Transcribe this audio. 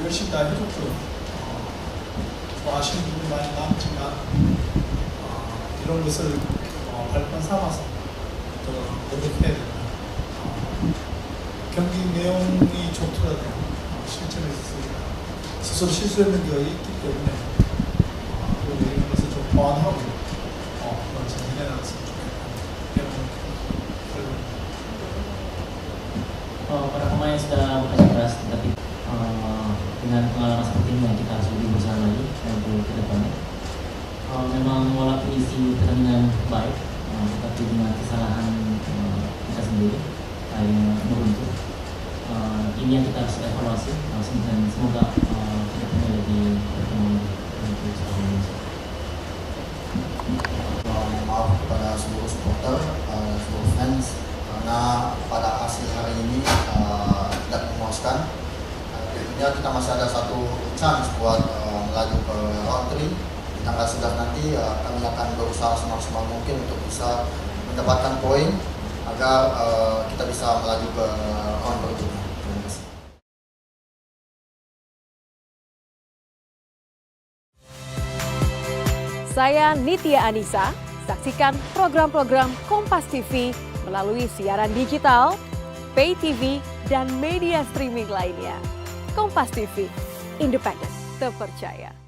열심히 다 해줬고요. 아쉬운 부분이 많이 남지만 이런 것을 발판 삼아서 더 노력해야 된다. 경기 내용이 좋더라도 실전에 있어서 스스로 실수했는 게 있기 때문에 이런 것을 좀 보완하고 진행해 나갔으면 좋겠다. Para pemain sudah bekerja keras, tetapi dengan pengalaman seperti ini kita harus lebih berusaha lagi untuk ke depannya. Memang walaupun isi pertandingan baik, tetapi dengan kesalahan kita sendiri yang beruntung. Ini yang kita harus evaluasi, dan semoga ke depannya lebih berkembang untuk sepak bola Indonesia. Maaf kepada seluruh supporter, seluruh fans, karena pada hasil hari ini tidak memuaskan. Tentunya kita masih ada satu chance buat melaju ke round 3 di tanggal 11 nanti. Kami akan berusaha semaksimal mungkin untuk bisa mendapatkan poin agar kita bisa melaju ke round berikutnya. Saya Nitya Anissa, saksikan program-program Kompas TV melalui siaran digital, pay TV, dan media streaming lainnya. Kompas TV, independen, terpercaya.